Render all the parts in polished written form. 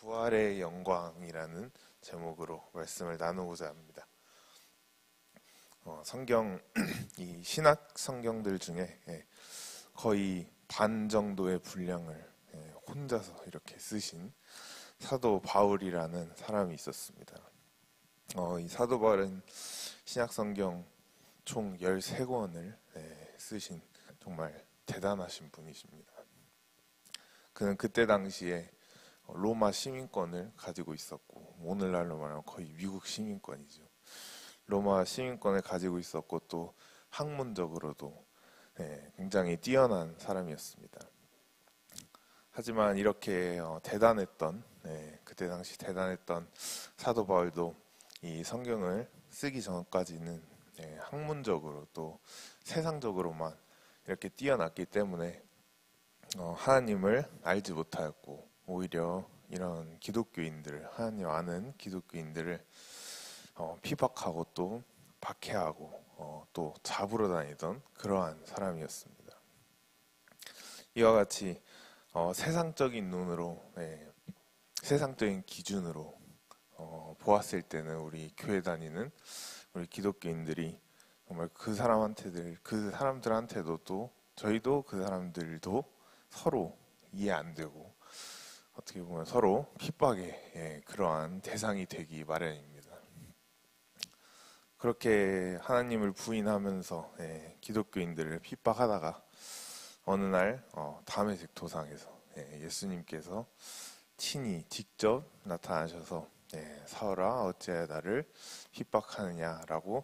부활의 영광이라는 제목으로 말씀을 나누고자 합니다. 성경, 이 신약 성경들 중에 거의 반 정도의 분량을 혼자서 이렇게 쓰신 사도 바울이라는 사람이 있었습니다. 이 사도 바울은 신약 성경 총 13권을 쓰신 정말 대단하신 분이십니다. 그는 그때 당시에 로마 시민권을 가지고 있었고, 오늘날로 말하면 거의 미국 시민권이죠. 로마 시민권을 가지고 있었고, 또 학문적으로도 굉장히 뛰어난 사람이었습니다. 하지만 이렇게 대단했던, 그때 당시 대단했던 사도 바울도 이 성경을 쓰기 전까지는 학문적으로 또 세상적으로만 이렇게 뛰어났기 때문에 하나님을 알지 못하였고, 오히려 이런 기독교인들을, 하나님 아는 기독교인들을 피박하고 또 박해하고 또 잡으러 다니던 그러한 사람이었습니다. 이와 같이 세상적인 눈으로, 세상적인 기준으로 보았을 때는 우리 교회 다니는 우리 기독교인들이 정말 그 사람들한테도 또 저희도 그 사람들도 서로 이해 안 되고, 어떻게 보면 서로 핍박의 그러한 대상이 되기 마련입니다. 그렇게 하나님을 부인하면서 기독교인들을 핍박하다가 어느 날 다메섹 도상에서 예수님께서 친히 직접 나타나셔서 사울아 어찌하여 나를 핍박하느냐라고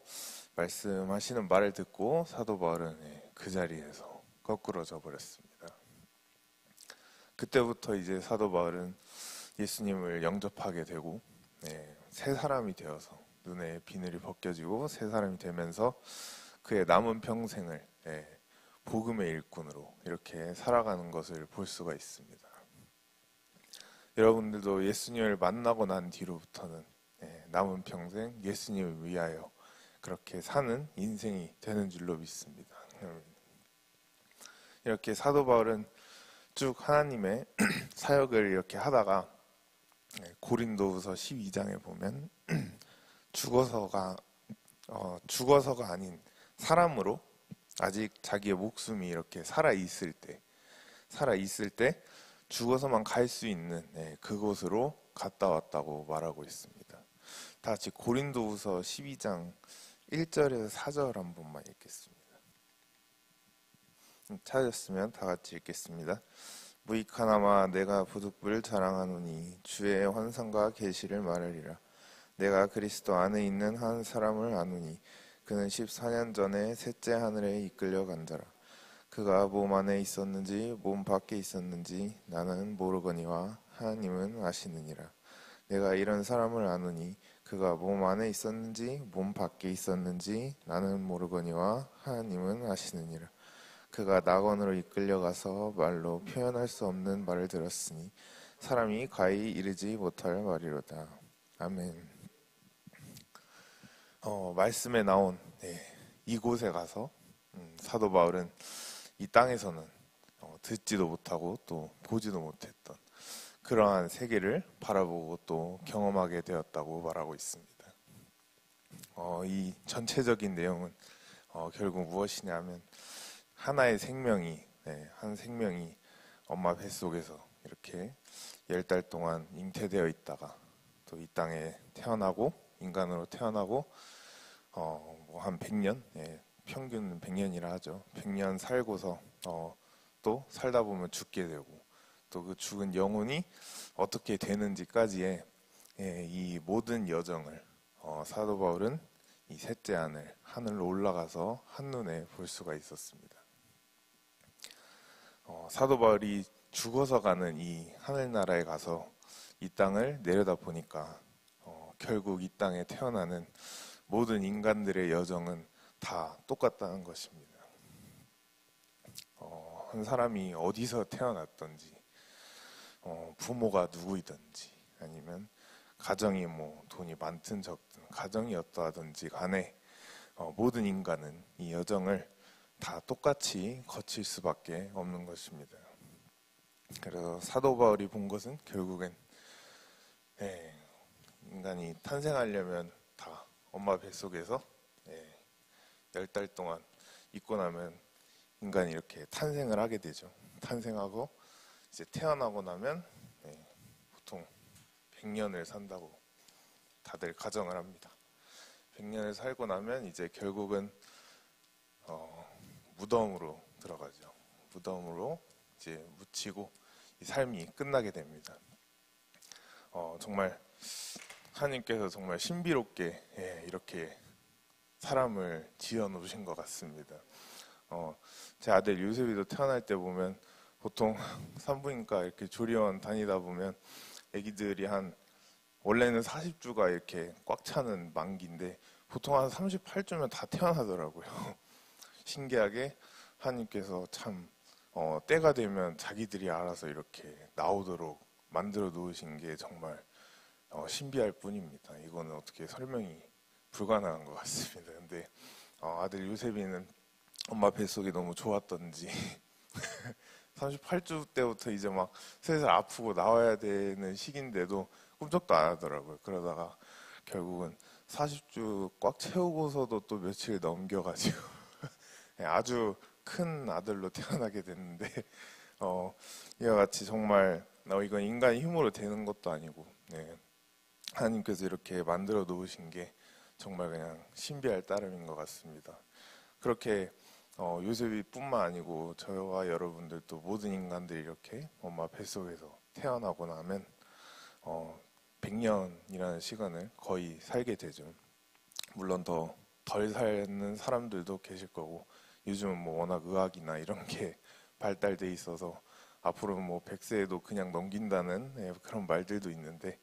말씀하시는 말을 듣고 사도 바울은 그 자리에서 거꾸로 져버렸습니다. 그때부터 이제 사도 바울은 예수님을 영접하게 되고 새 사람이 되어서 눈에 비늘이 벗겨지고 새 사람이 되면서 그의 남은 평생을 복음의 일꾼으로 이렇게 살아가는 것을 볼 수가 있습니다. 여러분들도 예수님을 만나고 난 뒤로부터는 남은 평생 예수님을 위하여 그렇게 사는 인생이 되는 줄로 믿습니다. 이렇게 사도 바울은 쭉 하나님의 사역을 이렇게 하다가 고린도후서 12장에 보면 죽어서가 아닌 사람으로 아직 자기의 목숨이 이렇게 살아 있을 때 죽어서만 갈 수 있는 그곳으로 갔다 왔다고 말하고 있습니다. 다 같이 고린도후서 12장 1절에서 4절 한 번만 읽겠습니다. 찾았으면 다 같이 읽겠습니다. 무익하나마 내가 부득불 자랑하노니 주의 환상과 계시를 말하리라. 내가 그리스도 안에 있는 한 사람을 아노니 그는 14년 전에 셋째 하늘에 이끌려 간 자라. 그가 몸 안에 있었는지 몸 밖에 있었는지 나는 모르거니와 하나님은 아시느니라. 내가 이런 사람을 아노니 그가 몸 안에 있었는지 몸 밖에 있었는지 나는 모르거니와 하나님은 아시느니라. 그가 낙원으로 이끌려가서 말로 표현할 수 없는 말을 들었으니 사람이 가히 이르지 못할 말이로다. 아멘. 말씀에 나온 이곳에 가서 사도 바울은 이 땅에서는 듣지도 못하고 또 보지도 못했던 그러한 세계를 바라보고 또 경험하게 되었다고 말하고 있습니다. 이 전체적인 내용은 결국 무엇이냐면 하나의 생명이 한 생명이 엄마 뱃속에서 이렇게 10달 동안 잉태되어 있다가 또 이 땅에 태어나고 인간으로 태어나고 한 100년, 평균 100년이라 하죠. 100년 살고서 또 살다 보면 죽게 되고 또 그 죽은 영혼이 어떻게 되는지까지의 이 모든 여정을 사도 바울은 이 셋째 하늘로 올라가서 한눈에 볼 수가 있었습니다. 사도 바울이 죽어서 가는 이 하늘나라에 가서 이 땅을 내려다 보니까 결국 이 땅에 태어나는 모든 인간들의 여정은 다 똑같다는 것입니다. 한 사람이 어디서 태어났던지, 부모가 누구이든지, 아니면 가정이 돈이 많든 적든 가정이 어떠하든지 간에 모든 인간은 이 여정을 다 똑같이 거칠 수밖에 없는 것입니다. 그래서 사도 바울이 본 것은 결국엔 인간이 탄생하려면 다 엄마 뱃속에서 10달 동안 있고 나면 인간이 이렇게 탄생을 하게 되죠. 탄생하고 이제 태어나고 나면 보통 100년을 산다고 다들 가정을 합니다. 100년을 살고 나면 이제 결국은 무덤으로 들어가죠. 무덤으로 이제 묻히고 이 삶이 끝나게 됩니다. 정말 하나님께서 정말 신비롭게 이렇게 사람을 지어 놓으신 것 같습니다. 제 아들 요셉이도 태어날 때 보면 보통 산부인과 이렇게 조리원 다니다 보면 아기들이 원래는 40주가 이렇게 꽉 차는 만기인데 보통 한 38주면 다 태어나더라고요. 신기하게 하나님께서 참 때가 되면 자기들이 알아서 이렇게 나오도록 만들어 놓으신 게 정말 신비할 뿐입니다. 이거는 어떻게 설명이 불가능한 것 같습니다. 근데 아들 요셉이는 엄마 뱃속이 너무 좋았던지 38주 때부터 이제 막 슬슬 아프고 나와야 되는 시기인데도 꿈쩍도 안 하더라고요. 그러다가 결국은 40주 꽉 채우고서도 또 며칠 넘겨가지고 아주 큰 아들로 태어나게 됐는데 이와 같이 정말 이건 인간의 힘으로 되는 것도 아니고 하나님께서 이렇게 만들어 놓으신 게 정말 그냥 신비할 따름인 것 같습니다. 그렇게 요셉이 뿐만 아니고 저와 여러분들도 모든 인간들이 이렇게 엄마 뱃속에서 태어나고 나면 100년이라는 시간을 거의 살게 되죠. 물론 더 덜 사는 사람들도 계실 거고 요즘은 뭐 워낙 의학이나 이런 게 발달돼 있어서 앞으로는 뭐 100세에도 그냥 넘긴다는 그런 말들도 있는데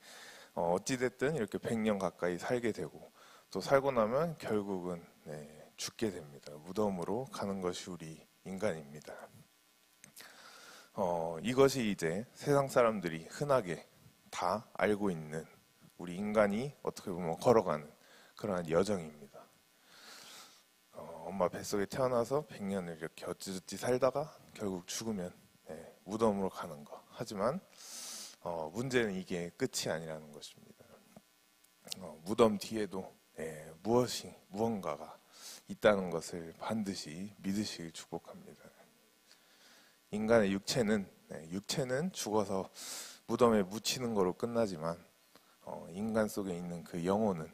어찌됐든 이렇게 100년 가까이 살게 되고 또 살고 나면 결국은 죽게 됩니다. 무덤으로 가는 것이 우리 인간입니다. 이것이 이제 세상 사람들이 흔하게 다 알고 있는 우리 인간이 어떻게 보면 걸어가는 그러한 여정입니다. 엄마 뱃속에 태어나서 100년을 이렇게 어찌저찌 살다가 결국 죽으면 무덤으로 가는 거. 하지만 문제는 이게 끝이 아니라는 것입니다. 무덤 뒤에도 무언가가 있다는 것을 반드시 믿으시길 축복합니다. 인간의 육체는 죽어서 무덤에 묻히는 거로 끝나지만 인간 속에 있는 그 영혼은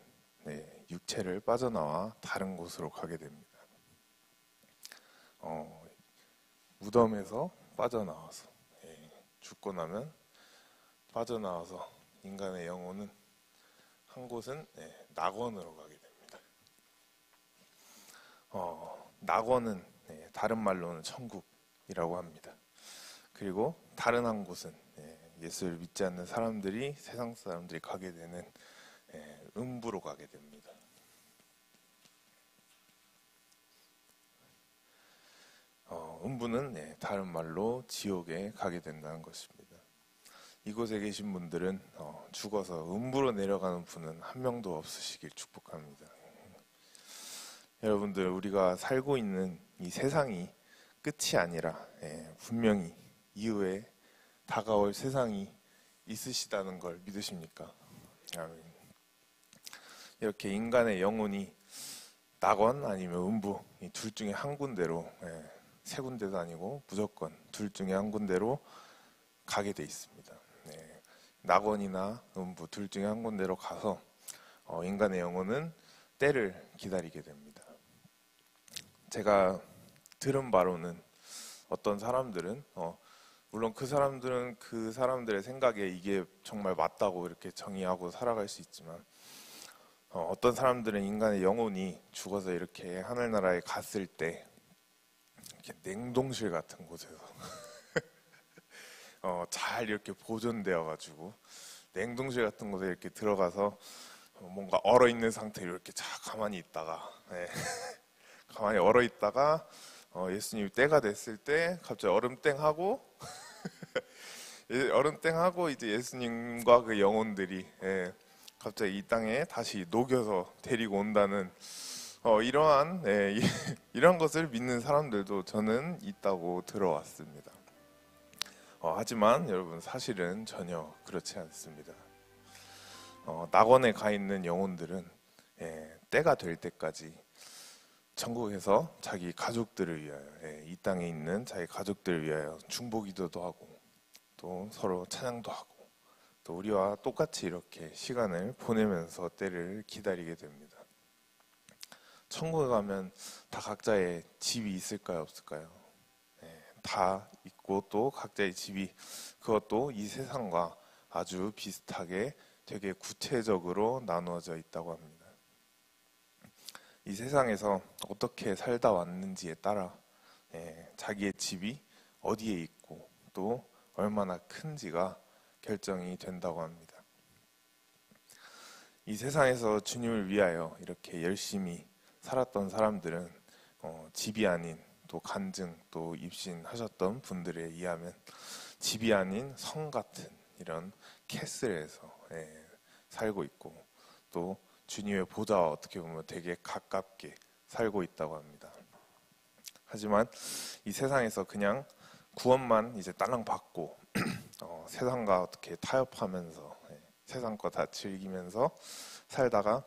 육체를 빠져나와 다른 곳으로 가게 됩니다. 무덤에서 빠져나와서 죽고 나면 빠져나와서 인간의 영혼은 한 곳은 낙원으로 가게 됩니다. 낙원은 다른 말로는 천국이라고 합니다. 그리고 다른 한 곳은 예수를 믿지 않는 사람들이 세상 사람들이 가게 되는 음부로 가게 됩니다. 음부는 다른 말로 지옥에 가게 된다는 것입니다. 이곳에 계신 분들은 죽어서 음부로 내려가는 분은 한 명도 없으시길 축복합니다. 여러분들, 우리가 살고 있는 이 세상이 끝이 아니라 분명히 이후에 다가올 세상이 있으시다는 걸 믿으십니까? 아멘. 이렇게 인간의 영혼이 낙원 아니면 음부 이 둘 중에 한 군데로 세 군데도 아니고 무조건 둘 중에 한 군데로 가게 돼 있습니다. 낙원이나 음부 둘 중에 한 군데로 가서 인간의 영혼은 때를 기다리게 됩니다. 제가 들은 바로는 어떤 사람들은 물론 그 사람들은 그 사람들의 생각에 이게 정말 맞다고 이렇게 정의하고 살아갈 수 있지만 어떤 사람들은 인간의 영혼이 죽어서 이렇게 하늘나라에 갔을 때 이렇게 냉동실 같은 곳에서 잘 이렇게 보존되어 가지고 냉동실 같은 곳에 이렇게 들어가서 뭔가 얼어 있는 상태로 이렇게 가만히 있다가 가만히 얼어 있다가 예수님이 때가 됐을 때 갑자기 얼음땡하고 얼음땡하고 이제 예수님과 그 영혼들이 갑자기 이 땅에 다시 녹여서 데리고 온다는 이러한 이런 것을 믿는 사람들도 저는 있다고 들어왔습니다. 하지만 여러분 사실은 전혀 그렇지 않습니다. 낙원에 가 있는 영혼들은 때가 될 때까지 천국에서 자기 가족들을 위하여, 이 땅에 있는 자기 가족들을 위하여 중보기도도 하고 또 서로 찬양도 하고 또 우리와 똑같이 이렇게 시간을 보내면서 때를 기다리게 됩니다. 천국에 가면 다 각자의 집이 있을까요, 없을까요? 다 있고 또 각자의 집이 그것도 이 세상과 아주 비슷하게 되게 구체적으로 나누어져 있다고 합니다. 이 세상에서 어떻게 살다 왔는지에 따라 자기의 집이 어디에 있고 또 얼마나 큰지가 결정이 된다고 합니다. 이 세상에서 주님을 위하여 이렇게 열심히 살았던 사람들은 집이 아닌 또 간증 또 입신하셨던 분들에 의하면 집이 아닌 성 같은 이런 캐슬에서 살고 있고 또 주님의 보좌와 어떻게 보면 되게 가깝게 살고 있다고 합니다. 하지만 이 세상에서 그냥 구원만 이제 딸랑 받고 세상과 어떻게 타협하면서 세상 거 다 즐기면서 살다가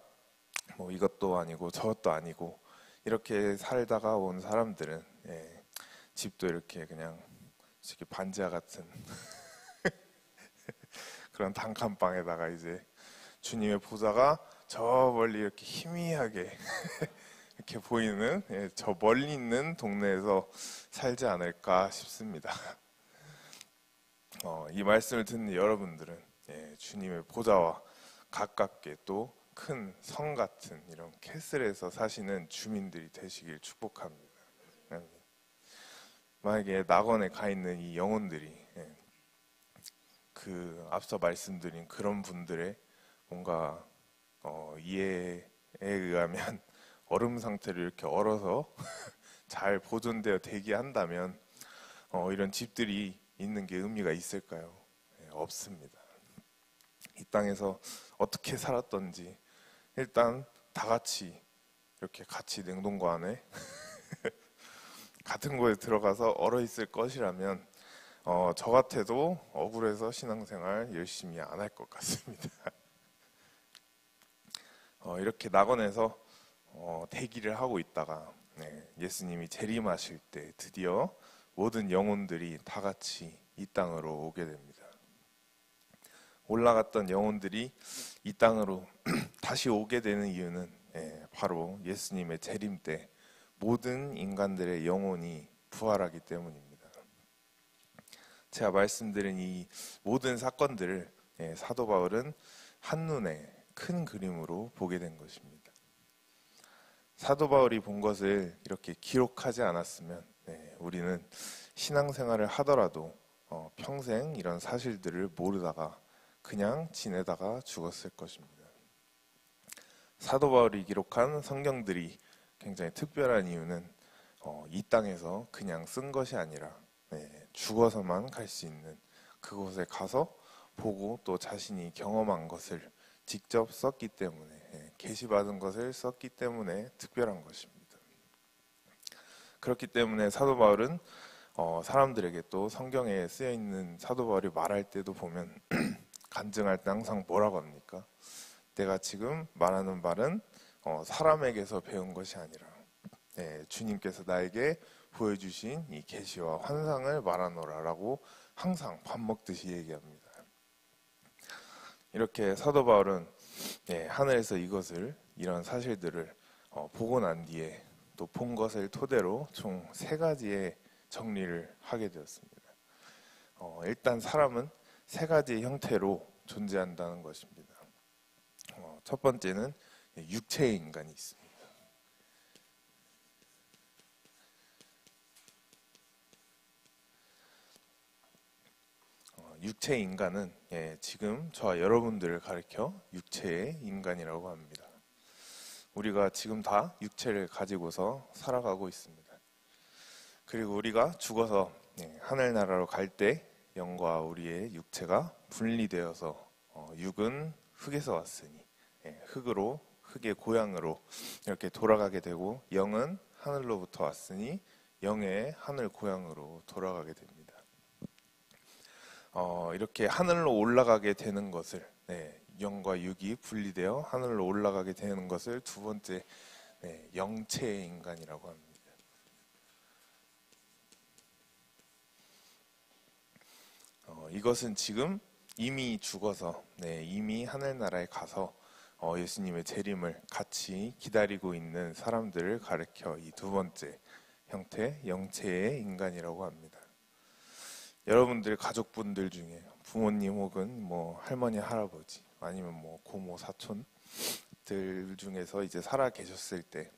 뭐 이것도 아니고 저것도 아니고 이렇게 살다가 온 사람들은 집도 이렇게 그냥 반지하 같은 그런 단칸방에다가 이제 주님의 보좌가 저 멀리 이렇게 희미하게 이렇게 보이는 저 멀리 있는 동네에서 살지 않을까 싶습니다. 이 말씀을 듣는 여러분들은 주님의 보좌와 가깝게 또 큰 성 같은 이런 캐슬에서 사시는 주민들이 되시길 축복합니다. 만약에 낙원에 가 있는 이 영혼들이 그 앞서 말씀드린 그런 분들의 뭔가 이해에 의하면 얼음 상태를 이렇게 얼어서 잘 보존되어 대기한다면 이런 집들이 있는 게 의미가 있을까요? 없습니다. 이 땅에서 어떻게 살았던지 일단 다 같이 이렇게 같이 냉동고 안에 같은 곳에 들어가서 얼어 있을 것이라면 저 같아도 억울해서 신앙생활 열심히 안 할 것 같습니다. 이렇게 낙원에서 대기를 하고 있다가 예수님이 재림하실 때 드디어 모든 영혼들이 다 같이 이 땅으로 오게 됩니다. 올라갔던 영혼들이 이 땅으로 다시 오게 되는 이유는 바로 예수님의 재림 때 모든 인간들의 영혼이 부활하기 때문입니다. 제가 말씀드린 이 모든 사건들을 사도 바울은 한눈에 큰 그림으로 보게 된 것입니다. 사도 바울이 본 것을 이렇게 기록하지 않았으면 우리는 신앙생활을 하더라도 평생 이런 사실들을 모르다가 그냥 지내다가 죽었을 것입니다. 사도 바울이 기록한 성경들이 굉장히 특별한 이유는 이 땅에서 그냥 쓴 것이 아니라 죽어서만 갈 수 있는 그곳에 가서 보고 또 자신이 경험한 것을 직접 썼기 때문에 계시받은 것을 썼기 때문에 특별한 것입니다. 그렇기 때문에 사도 바울은 사람들에게 또 성경에 쓰여 있는 사도 바울이 말할 때도 보면 간증할 때 항상 뭐라고 합니까? 내가 지금 말하는 말은 사람에게서 배운 것이 아니라 주님께서 나에게 보여주신 이 계시와 환상을 말하노라라고 항상 밥 먹듯이 얘기합니다. 이렇게 사도 바울은 하늘에서 이런 사실들을 보고 난 뒤에 또 본 것을 토대로 총 3가지의 정리를 하게 되었습니다. 일단 사람은 3가지의 형태로 존재한다는 것입니다. 첫 번째는 육체의 인간이 있습니다. 육체의 인간은 지금 저와 여러분들을 가리켜 육체의 인간이라고 합니다. 우리가 지금 다 육체를 가지고서 살아가고 있습니다. 그리고 우리가 죽어서 하늘나라로 갈 때 영과 우리의 육체가 분리되어서 육은 흙에서 왔으니 흙의 고향으로 이렇게 돌아가게 되고 영은 하늘로부터 왔으니 영의 하늘 고향으로 돌아가게 됩니다. 이렇게 하늘로 올라가게 되는 것을 영과 육이 분리되어 하늘로 올라가게 되는 것을 두 번째 영체의 인간이라고 합니다. 이것은 지금 이미 죽어서 이미 하늘나라에 가서 예수님의 재림을 같이 기다리고 있는 사람들을 가리켜 이 두 번째 형태 영체의 인간이라고 합니다. 여러분들 가족분들 중에 부모님 혹은 뭐 할머니 할아버지 아니면 뭐 고모 사촌들 중에서 이제 살아 계셨을 때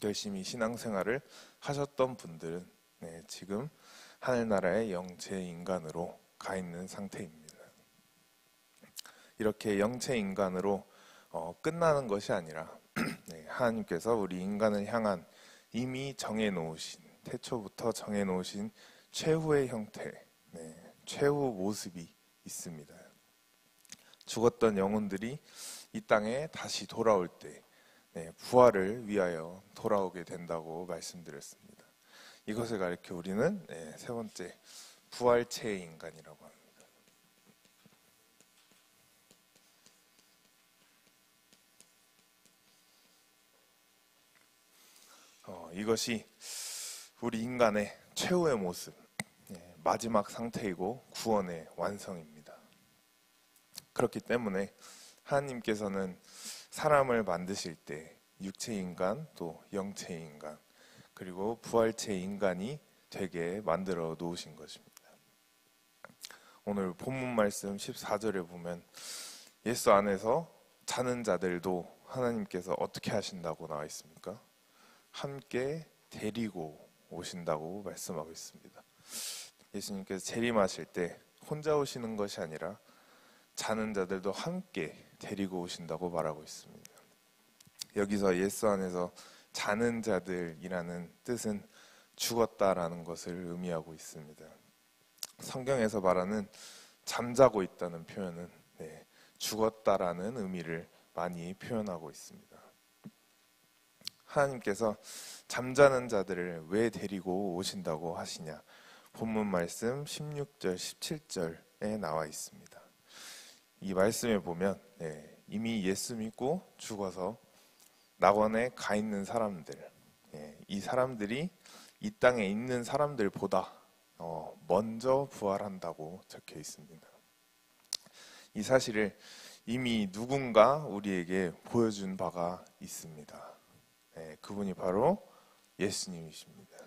열심히 신앙생활을 하셨던 분들은 지금 하늘나라의 영체 인간으로 가 있는 상태입니다. 이렇게 영체 인간으로 끝나는 것이 아니라 하나님께서 우리 인간을 향한 이미 정해놓으신 태초부터 정해놓으신 최후의 형태, 최후 모습이 있습니다. 죽었던 영혼들이 이 땅에 다시 돌아올 때 부활을 위하여 돌아오게 된다고 말씀드렸습니다. 이것을 가리켜 우리는 세 번째 부활체의 인간이라고 합니다. 이것이 우리 인간의 최후의 모습, 마지막 상태이고 구원의 완성입니다. 그렇기 때문에 하나님께서는 사람을 만드실 때 육체 인간 또 영체 인간 그리고 부활체 인간이 되게 만들어 놓으신 것입니다. 오늘 본문 말씀 14절에 보면 예수 안에서 자는 자들도 하나님께서 어떻게 하신다고 나와 있습니까? 함께 데리고 오신다고 말씀하고 있습니다. 예수님께서 재림하실 때 혼자 오시는 것이 아니라 자는 자들도 함께 데리고 오신다고 말하고 있습니다. 여기서 예수 안에서 자는 자들이라는 뜻은 죽었다라는 것을 의미하고 있습니다. 성경에서 말하는 잠자고 있다는 표현은 죽었다라는 의미를 많이 표현하고 있습니다. 하나님께서 잠자는 자들을 왜 데리고 오신다고 하시냐? 본문 말씀 16절, 17절에 나와 있습니다. 이 말씀에 보면 이미 예수 믿고 죽어서 낙원에 가 있는 사람들, 이 사람들이 이 땅에 있는 사람들보다 먼저 부활한다고 적혀 있습니다. 이 사실을 이미 누군가 우리에게 보여준 바가 있습니다. 그분이 바로 예수님이십니다.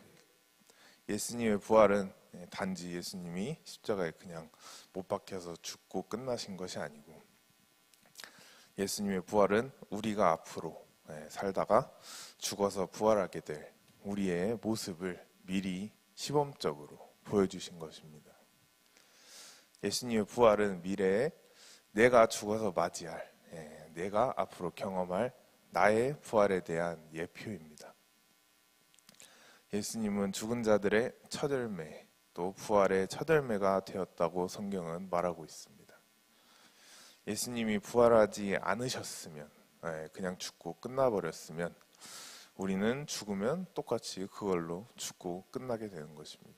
예수님의 부활은 단지 예수님이 십자가에 그냥 못 박혀서 죽고 끝나신 것이 아니고 예수님의 부활은 우리가 앞으로 살다가 죽어서 부활하게 될 우리의 모습을 미리 시범적으로 보여주신 것입니다. 예수님의 부활은 미래에 내가 죽어서 맞이할, 내가 앞으로 경험할 나의 부활에 대한 예표입니다. 예수님은 죽은 자들의 첫 열매, 또 부활의 첫 열매가 되었다고 성경은 말하고 있습니다. 예수님이 부활하지 않으셨으면, 그냥 죽고 끝나버렸으면 우리는 죽으면 똑같이 그걸로 죽고 끝나게 되는 것입니다.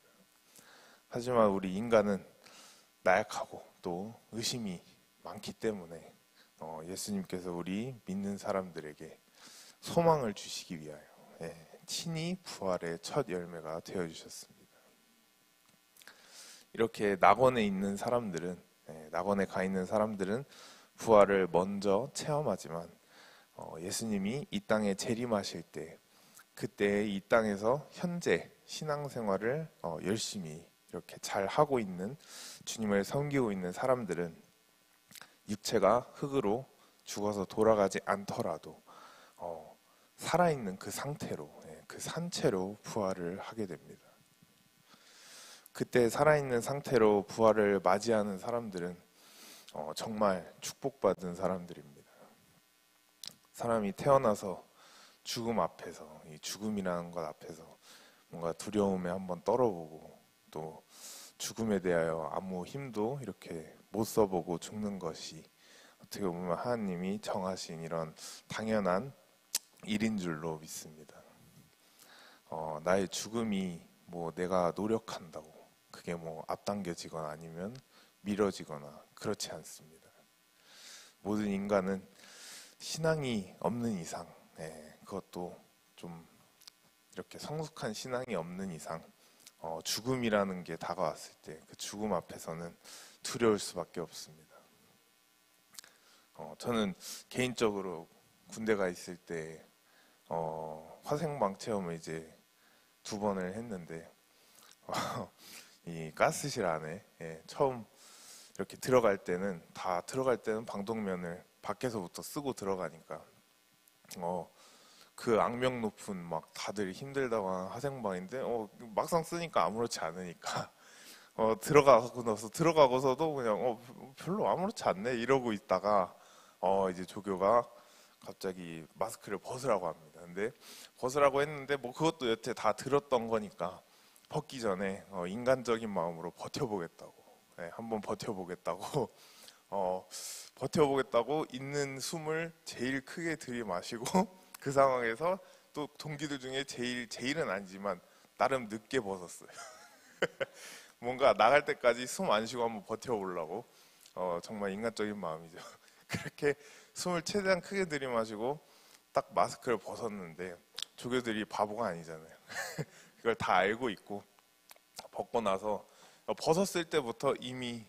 하지만 우리 인간은 나약하고 또 의심이 많기 때문에 예수님께서 우리 믿는 사람들에게 소망을 주시기 위하여 친히 부활의 첫 열매가 되어주셨습니다. 이렇게 낙원에 있는 사람들은 낙원에 가 있는 사람들은 부활을 먼저 체험하지만 예수님이 이 땅에 재림하실 때 그때 이 땅에서 현재 신앙생활을 열심히 이렇게 잘 하고 있는 주님을 섬기고 있는 사람들은 육체가 흙으로 죽어서 돌아가지 않더라도 살아있는 그 상태로 그 산채로 부활을 하게 됩니다. 그때 살아있는 상태로 부활을 맞이하는 사람들은 정말 축복받은 사람들입니다. 사람이 태어나서 죽음 앞에서 이 죽음이라는 것 앞에서 뭔가 두려움에 한번 떨어보고 또 죽음에 대하여 아무 힘도 이렇게 못 써보고 죽는 것이 어떻게 보면 하나님이 정하신 이런 당연한 일인 줄로 믿습니다. 나의 죽음이 뭐 내가 노력한다고 그게 뭐 앞당겨지거나 아니면 미뤄지거나 그렇지 않습니다. 모든 인간은 신앙이 없는 이상, 그것도 좀 이렇게 성숙한 신앙이 없는 이상, 죽음이라는 게 다가왔을 때 그 죽음 앞에서는 두려울 수밖에 없습니다. 저는 개인적으로 군대 가 있을 때 화생방 체험을 이제 2번을 했는데 이 가스실 안에 처음 이렇게 들어갈 때는 방독면을 밖에서부터 쓰고 들어가니까 그 악명 높은 막 다들 힘들다고 하는 화생방인데 막상 쓰니까 아무렇지 않으니까 들어가고서도 그냥 별로 아무렇지 않네 이러고 있다가 이제 조교가 갑자기 마스크를 벗으라고 합니다. 근데 벗으라고 했는데 뭐 그것도 여태 다 들었던 거니까 벗기 전에 인간적인 마음으로 버텨보겠다고, 한번 버텨보겠다고 버텨보겠다고 있는 숨을 제일 크게 들이마시고 그 상황에서 또 동기들 중에 제일은 아니지만 나름 늦게 벗었어요. 뭔가 나갈 때까지 숨 안 쉬고 한번 버텨보려고. 정말 인간적인 마음이죠. 그렇게 숨을 최대한 크게 들이마시고 딱 마스크를 벗었는데 조교들이 바보가 아니잖아요. 그걸 다 알고 있고 벗고 나서 벗었을 때부터 이미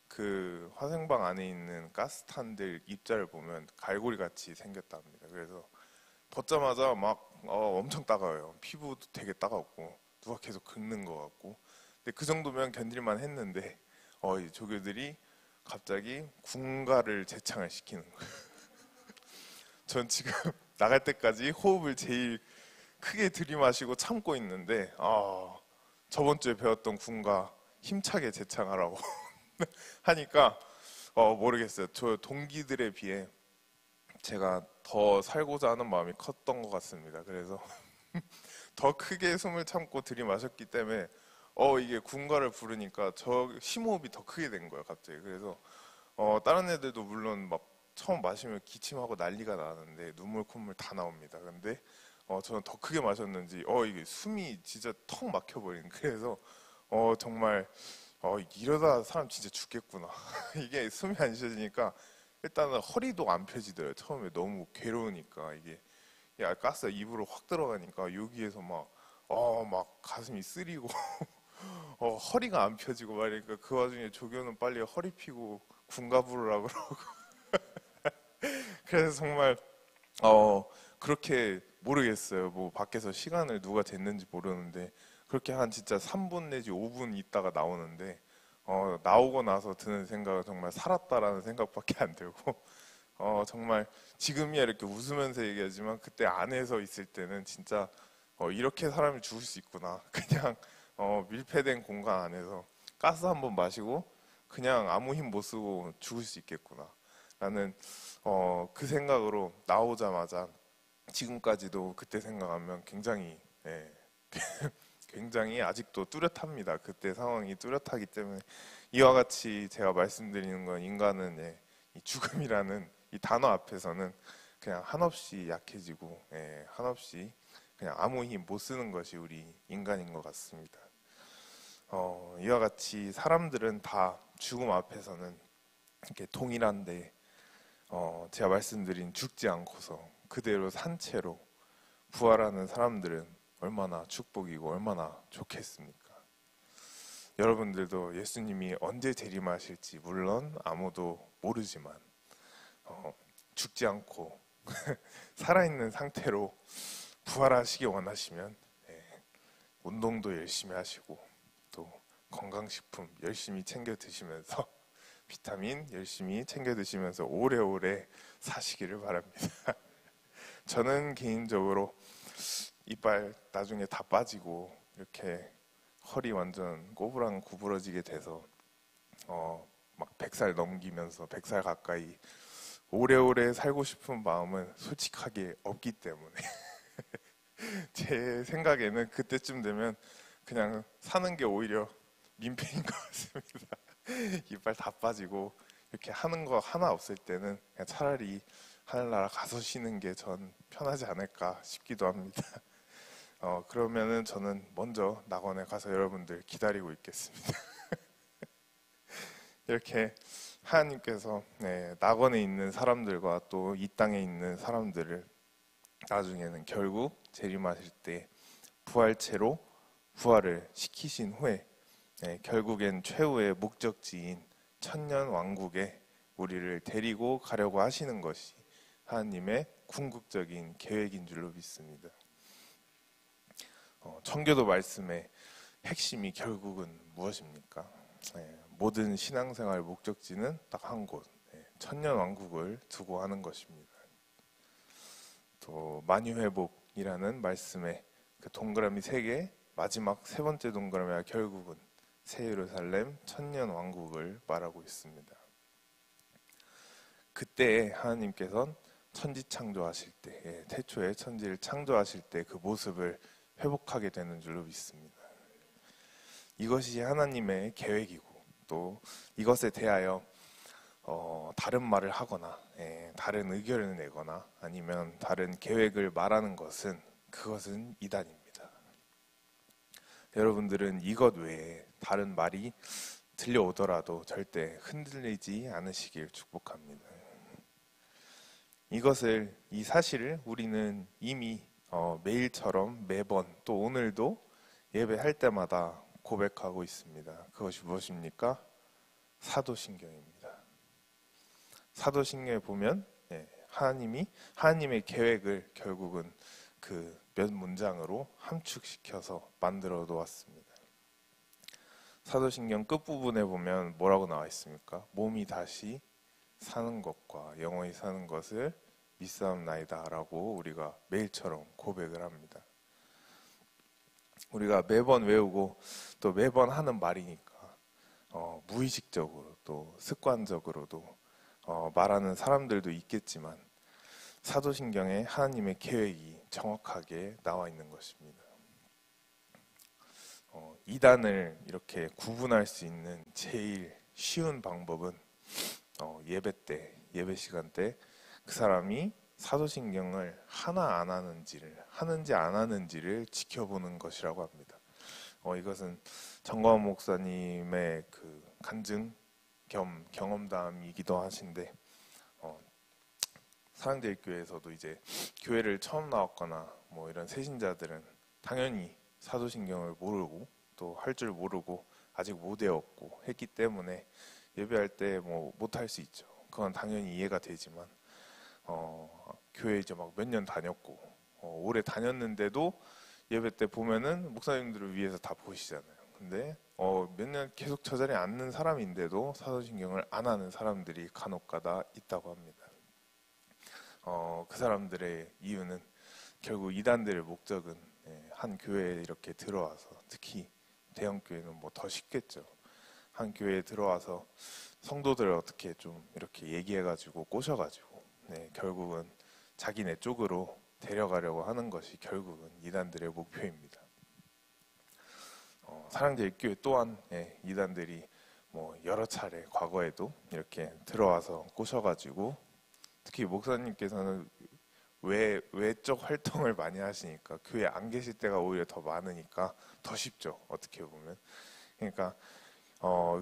그 화생방 안에 있는 가스탄들 입자를 보면 갈고리 같이 생겼답니다. 그래서 벗자마자 막 엄청 따가워요. 피부도 되게 따갑고 누가 계속 긁는 것 같고. 근데 그 정도면 견딜만 했는데 이 조교들이 갑자기 군가를 재창을 시키는 거예요. 전 지금 나갈 때까지 호흡을 제일 크게 들이마시고 참고 있는데 저번 주에 배웠던 군가 힘차게 재창하라고 하니까 모르겠어요. 저 동기들에 비해 제가 더 살고자 하는 마음이 컸던 것 같습니다. 그래서 더 크게 숨을 참고 들이마셨기 때문에 이게 군가를 부르니까 저 심호흡이 더 크게 된 거예요, 갑자기. 그래서 다른 애들도 물론 막 처음 마시면 기침하고 난리가 나는데 눈물 콧물 다 나옵니다. 근데 저는 더 크게 마셨는지 이게 숨이 진짜 턱 막혀버리는. 그래서 정말 이러다 사람 진짜 죽겠구나. 이게 숨이 안 쉬어지니까 일단은 허리도 안 펴지더라고요. 처음에 너무 괴로우니까 이게 가스가 입으로 확 들어가니까 여기에서 막 가슴이 쓰리고 허리가 안 펴지고 말이니까 그 와중에 조교는 빨리 허리 펴고 군가 부르라고 그러고 그래서 정말 그렇게 모르겠어요. 뭐 밖에서 시간을 누가 쟀는지 모르는데 그렇게 한 진짜 3분 내지 5분 있다가 나오는데 나오고 나서 드는 생각은 정말 살았다라는 생각밖에 안 들고 정말 지금이야 이렇게 웃으면서 얘기하지만 그때 안에서 있을 때는 진짜 이렇게 사람이 죽을 수 있구나. 그냥 밀폐된 공간 안에서 가스 한 번 마시고 그냥 아무 힘 못 쓰고 죽을 수 있겠구나 라는 그 생각으로 나오자마자 지금까지도 그때 생각하면 굉장히 굉장히 아직도 뚜렷합니다. 그때 상황이 뚜렷하기 때문에 이와 같이 제가 말씀드리는 건 인간은 이 죽음이라는 이 단어 앞에서는 그냥 한없이 약해지고 한없이 그냥 아무 힘 못 쓰는 것이 우리 인간인 것 같습니다. 이와 같이 사람들은 다 죽음 앞에서는 이렇게 동일한데 제가 말씀드린 죽지 않고서 그대로 산 채로 부활하는 사람들은 얼마나 축복이고 얼마나 좋겠습니까? 여러분들도 예수님이 언제 재림하실지 물론 아무도 모르지만 죽지 않고 살아있는 상태로 부활하시기 원하시면 운동도 열심히 하시고 또 건강식품 열심히 챙겨 드시면서 비타민 열심히 챙겨 드시면서 오래오래 사시기를 바랍니다. 저는 개인적으로 이빨 나중에 다 빠지고 이렇게 허리 완전 꼬부랑 구부러지게 돼서 막 100살 넘기면서 100살 가까이 오래오래 살고 싶은 마음은 솔직하게 없기 때문에 제 생각에는 그때쯤 되면 그냥 사는 게 오히려 민폐인 것 같습니다. 이빨 다 빠지고 이렇게 하는 거 하나 없을 때는 그냥 차라리 하늘나라 가서 쉬는 게 전 편하지 않을까 싶기도 합니다. 그러면은 저는 먼저 낙원에 가서 여러분들 기다리고 있겠습니다. 이렇게 하나님께서 낙원에 있는 사람들과 또 이 땅에 있는 사람들을 나중에는 결국 재림하실 때 부활체로 부활을 시키신 후에 결국엔 최후의 목적지인 천년 왕국에 우리를 데리고 가려고 하시는 것이 하나님의 궁극적인 계획인 줄로 믿습니다. 청교도 말씀의 핵심이 결국은 무엇입니까? 모든 신앙생활 목적지는 딱 한 곳, 천년 왕국을 두고 하는 것입니다. 또 만유회복이라는 말씀의 그 동그라미 3개, 마지막 3번째 동그라미가 결국은 새 예루살렘 천년 왕국을 말하고 있습니다. 그때 하나님께서는 천지 창조하실 때, 태초에 천지를 창조하실 때 그 모습을 회복하게 되는 줄로 믿습니다. 이것이 하나님의 계획이고 또 이것에 대하여 다른 말을 하거나 다른 의견을 내거나 아니면 다른 계획을 말하는 그것은 이단입니다. 여러분들은 이것 외에 다른 말이 들려오더라도 절대 흔들리지 않으시길 축복합니다. 이 사실을 우리는 이미 매일처럼 매번 또 오늘도 예배할 때마다 고백하고 있습니다. 그것이 무엇입니까? 사도신경입니다. 사도신경에 보면 하나님의 계획을 결국은 그 몇 문장으로 함축시켜서 만들어 놓았습니다. 사도신경 끝부분에 보면 뭐라고 나와 있습니까? 몸이 다시 사는 것과 영원히 사는 것을 믿사옵나이다 라고 우리가 매일처럼 고백을 합니다. 우리가 매번 외우고 또 매번 하는 말이니까 무의식적으로 또 습관적으로도 말하는 사람들도 있겠지만 사도신경에 하나님의 계획이 정확하게 나와 있는 것입니다. 이단을 이렇게 구분할 수 있는 제일 쉬운 방법은 예배 시간 때 그 사람이 사도신경을 하나 안 하는지 안 하는지를 지켜보는 것이라고 합니다. 이것은 정광훈 목사님의 그 간증 겸 경험담이기도 하신데 사랑제일교회에서도 이제 교회를 처음 나왔거나 뭐 이런 새신자들은 당연히 사도신경을 모르고 또 할 줄 모르고 아직 못 외웠고 했기 때문에 예배할 때 뭐 못할 수 있죠. 그건 당연히 이해가 되지만 교회 이제 막 몇 년 다녔고 오래 다녔는데도 예배 때 보면은 목사님들을 위해서 다 보시잖아요. 근데 몇 년 계속 저 자리에 앉는 사람인데도 사도신경을 안 하는 사람들이 간혹가다 있다고 합니다. 그 사람들의 이유는 결국 이단들의 목적은 한 교회에 이렇게 들어와서 특히 대형 교회는 뭐 더 쉽겠죠. 한 교회에 들어와서 성도들을 어떻게 좀 이렇게 얘기해가지고 꼬셔가지고 결국은 자기네 쪽으로 데려가려고 하는 것이 결국은 이단들의 목표입니다. 사랑제일교회 또한 이단들이 뭐 여러 차례 과거에도 이렇게 들어와서 꼬셔가지고 특히 목사님께서는 외적 활동을 많이 하시니까 교회 안 계실 때가 오히려 더 많으니까 더 쉽죠. 어떻게 보면. 그러니까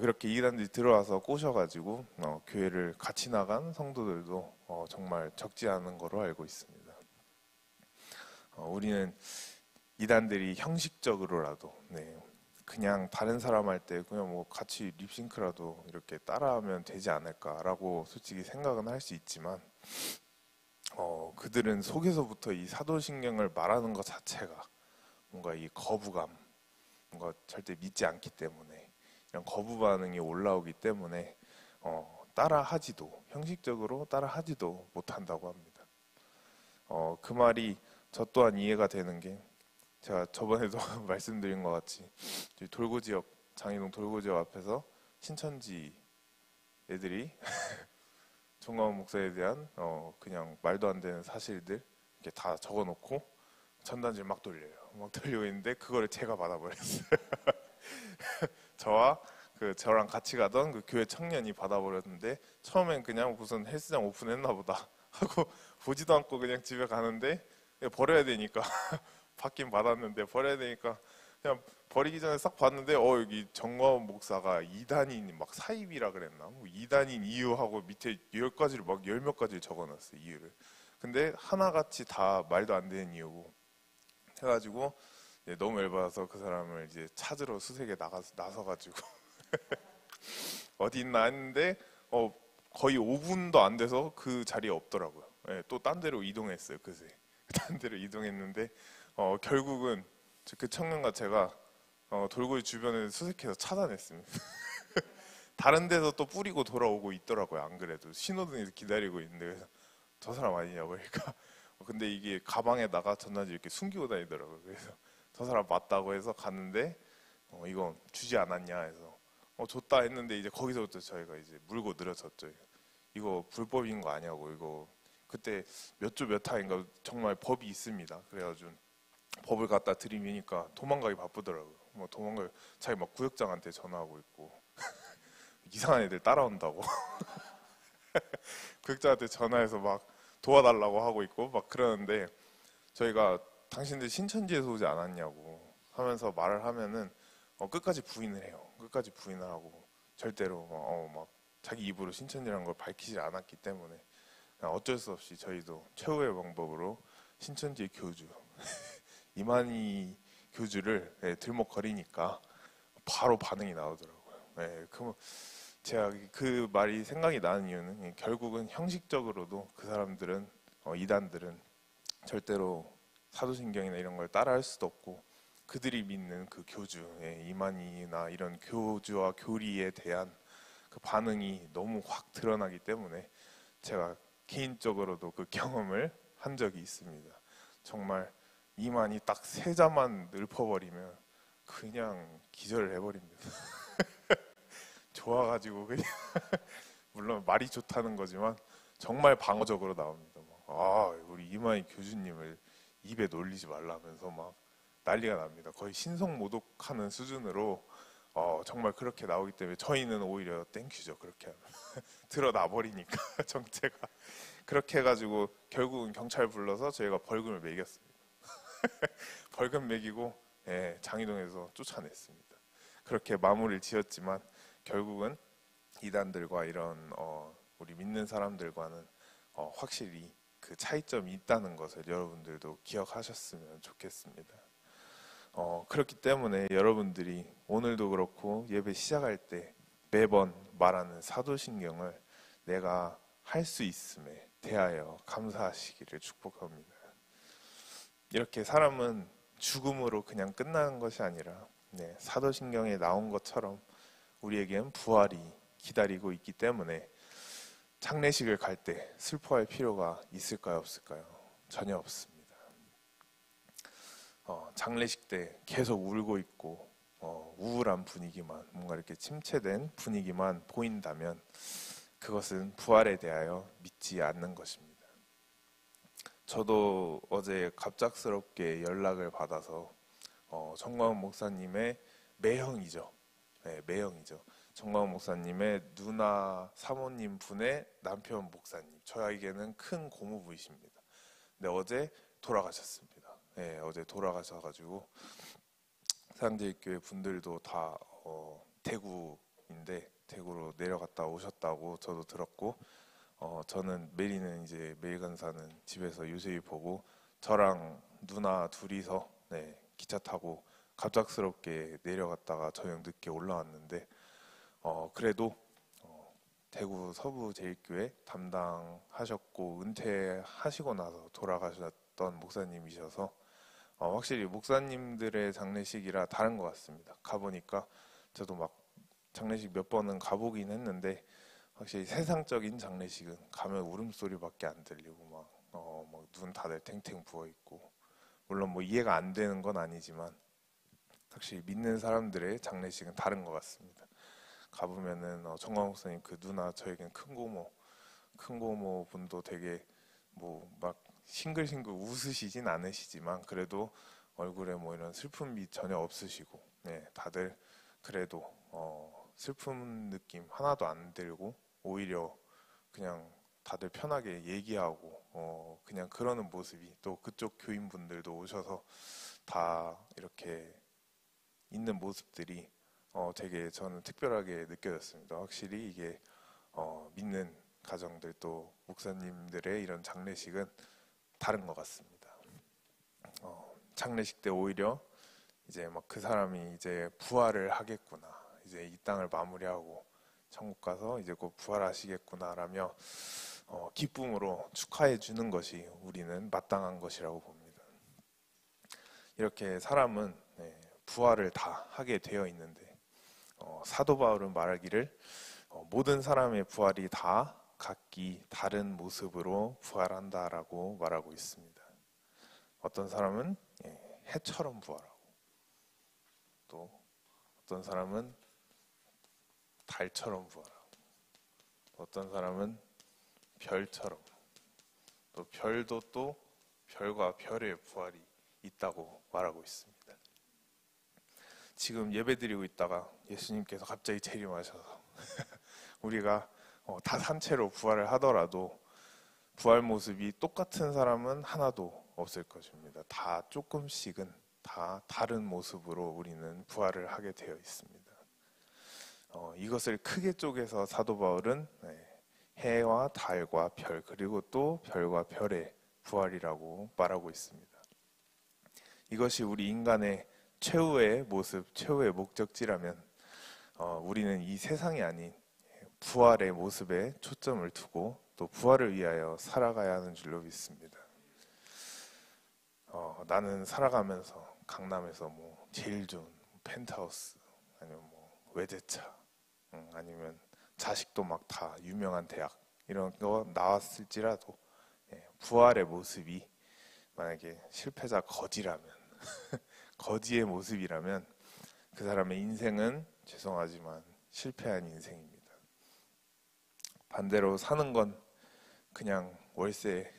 그렇게 이단들이 들어와서 꼬셔가지고 교회를 같이 나간 성도들도 정말 적지 않은 거로 알고 있습니다. 우리는 이단들이 형식적으로라도 그냥 다른 사람 할 때 그냥 뭐 같이 립싱크라도 이렇게 따라하면 되지 않을까라고 솔직히 생각은 할 수 있지만 그들은 속에서부터 이 사도신경을 말하는 것 자체가 뭔가 이 거부감, 뭔가 절대 믿지 않기 때문에 이런 거부 반응이 올라오기 때문에 형식적으로 따라하지도 못한다고 합니다. 그 말이 저 또한 이해가 되는 게 제가 저번에도 말씀드린 것 같이 장희동 돌고지역 앞에서 신천지 애들이 정광훈 목사에 대한 그냥 말도 안 되는 사실들 이렇게 다 적어놓고 전단지를 막 돌리고 있는데 그거를 제가 받아버렸어요. 저랑 같이 가던 그 교회 청년이 받아버렸는데 처음엔 그냥 무슨 헬스장 오픈했나 보다 하고 보지도 않고 그냥 집에 가는데 버려야 되니까 받긴 받았는데 버려야 되니까 그냥 버리기 전에 싹 봤는데 여기 정광훈 목사가 이단인 막 사입이라 그랬나? 뭐 이단인 이유하고 밑에 10가지를 막 열 몇 가지를 적어놨어요, 이유를. 근데 하나같이 다 말도 안 되는 이유고 해가지고 너무 열받아서 그 사람을 이제 찾으러 수색에 나서가지고 어디 있나 했는데 거의 5분도 안 돼서 그 자리에 없더라고요. 예, 또 딴 데로 이동했어요, 그새. 딴 데로 이동했는데 결국은 그 청년과 제가 돌고래 주변을 수색해서 찾아냈습니다. 다른 데서 또 뿌리고 돌아오고 있더라고요. 안 그래도 신호등에서 기다리고 있는데 그래서 저 사람 아니냐고 그러니까 근데 이게 가방에다가 전단지 이렇게 숨기고 다니더라고요. 그래서 저 사람 맞다고 해서 갔는데 이거 주지 않았냐 해서 줬다 했는데 이제 거기서부터 저희가 이제 물고 늘어졌죠. 이거 불법인 거 아니냐고 이거 그때 몇 조 몇 하인가 정말 법이 있습니다. 그래가지고 법을 갖다 들이미니까 도망가기 바쁘더라고요. 뭐 자기 막 구역장한테 전화하고 있고 이상한 애들 따라온다고 구역장한테 전화해서 막 도와달라고 하고 있고 막 그러는데 저희가 당신들 신천지에서 오지 않았냐고 하면서 말을 하면은 끝까지 부인을 해요. 끝까지 부인을 하고 절대로 막 자기 입으로 신천지라는 걸 밝히지 않았기 때문에 그냥 어쩔 수 없이 저희도 최후의 방법으로 신천지의 교주 이만희 교주를 들먹거리니까 바로 반응이 나오더라고요. 제가 그 말이 생각이 나는 이유는 결국은 형식적으로도 그 사람들은 이단들은 절대로 사도신경이나 이런 걸 따라할 수도 없고 그들이 믿는 그 교주 이만희나 이런 교주와 교리에 대한 그 반응이 너무 확 드러나기 때문에 제가 개인적으로도 그 경험을 한 적이 있습니다. 정말 이만희 딱 세 자만 읊어버리면 그냥 기절을 해버립니다. 좋아가지고 그냥 물론 말이 좋다는 거지만 정말 방어적으로 나옵니다. 우리 이만희 교주님을 입에 놀리지 말라면서 막 난리가 납니다. 거의 신성모독하는 수준으로 정말 그렇게 나오기 때문에 저희는 오히려 땡큐죠. 그렇게 하면 드러나 버리니까 정체가 그렇게 해가지고 결국은 경찰 불러서 저희가 벌금을 매겼습니다. 벌금 매기고 장이동에서 쫓아냈습니다. 그렇게 마무리를 지었지만 결국은 이단들과 이런 우리 믿는 사람들과는 확실히 그 차이점이 있다는 것을 여러분들도 기억하셨으면 좋겠습니다. 그렇기 때문에 여러분들이 오늘도 그렇고 예배 시작할 때 매번 말하는 사도신경을 내가 할 수 있음에 대하여 감사하시기를 축복합니다. 이렇게 사람은 죽음으로 그냥 끝나는 것이 아니라 사도신경에 나온 것처럼 우리에겐 부활이 기다리고 있기 때문에 장례식을 갈 때 슬퍼할 필요가 있을까요, 없을까요? 전혀 없습니다. 장례식 때 계속 울고 있고 우울한 분위기만 뭔가 이렇게 침체된 분위기만 보인다면 그것은 부활에 대하여 믿지 않는 것입니다. 저도 어제 갑작스럽게 연락을 받아서 정광훈 목사님의 매형이죠. 매형이죠. 정광훈 목사님의 누나 사모님 분의 남편 목사님. 저에게는 큰 고모부이십니다. 근데 어제 돌아가셨습니다. 어제 돌아가셔가지고 사랑제일교회 분들도 다 대구인데 대구로 내려갔다 오셨다고 저도 들었고 저는 메리는 이제 매일간 사는 집에서 유세히 보고 저랑 누나 둘이서 기차 타고 갑작스럽게 내려갔다가 저녁 늦게 올라왔는데 그래도 대구 서부제일교회 담당하셨고 은퇴하시고 나서 돌아가셨던 목사님이셔서 확실히 목사님들의 장례식이라 다른 것 같습니다. 가보니까 저도 막 장례식 몇 번은 가보긴 했는데 확실히 세상적인 장례식은 가면 울음소리밖에 안 들리고 막 눈 다들 탱탱 부어있고 물론 뭐 이해가 안 되는 건 아니지만 확실히 믿는 사람들의 장례식은 다른 것 같습니다. 가보면은 정광 목사님 그 누나 저에겐 큰 고모 분도 되게 뭐 막 싱글싱글 웃으시진 않으시지만 그래도 얼굴에 뭐 이런 슬픔이 전혀 없으시고 다들 그래도 슬픈 느낌 하나도 안 들고 오히려 그냥 다들 편하게 얘기하고 그냥 그러는 모습이 또 그쪽 교인분들도 오셔서 다 이렇게 있는 모습들이 되게 저는 특별하게 느껴졌습니다. 확실히 이게 믿는 가정들 또 목사님들의 이런 장례식은 다른 것 같습니다. 장례식 때 오히려 이제 막 그 사람이 이제 부활을 하겠구나, 이제 이 땅을 마무리하고 천국 가서 이제 곧 부활하시겠구나라며 기쁨으로 축하해 주는 것이 우리는 마땅한 것이라고 봅니다. 이렇게 사람은 부활을 다 하게 되어 있는데 사도 바울은 말하기를 모든 사람의 부활이 다 각기 다른 모습으로 부활한다라고 말하고 있습니다. 어떤 사람은 해처럼 부활하고, 또 어떤 사람은 달처럼 부활하고, 어떤 사람은 별처럼, 또 별도 또 별과 별의 부활이 있다고 말하고 있습니다. 지금 예배드리고 있다가 예수님께서 갑자기 재림하셔서 우리가 다 산채로 부활을 하더라도 부활 모습이 똑같은 사람은 하나도 없을 것입니다. 다 조금씩은 다 다른 모습으로 우리는 부활을 하게 되어 있습니다. 이것을 크게 쪼개서 사도 바울은 해와 달과 별, 그리고 또 별과 별의 부활이라고 말하고 있습니다. 이것이 우리 인간의 최후의 모습, 최후의 목적지라면 우리는 이 세상이 아닌 부활의 모습에 초점을 두고 또 부활을 위하여 살아가야 하는 줄로 믿습니다. 나는 살아가면서 강남에서 뭐 제일 좋은 펜트하우스, 아니면 뭐 외제차, 아니면 자식도 막 다 유명한 대학 이런 거 나왔을지라도 부활의 모습이 만약에 실패자 거지라면 거지의 모습이라면 그 사람의 인생은 죄송하지만 실패한 인생입니다. 반대로 사는 건 그냥 월세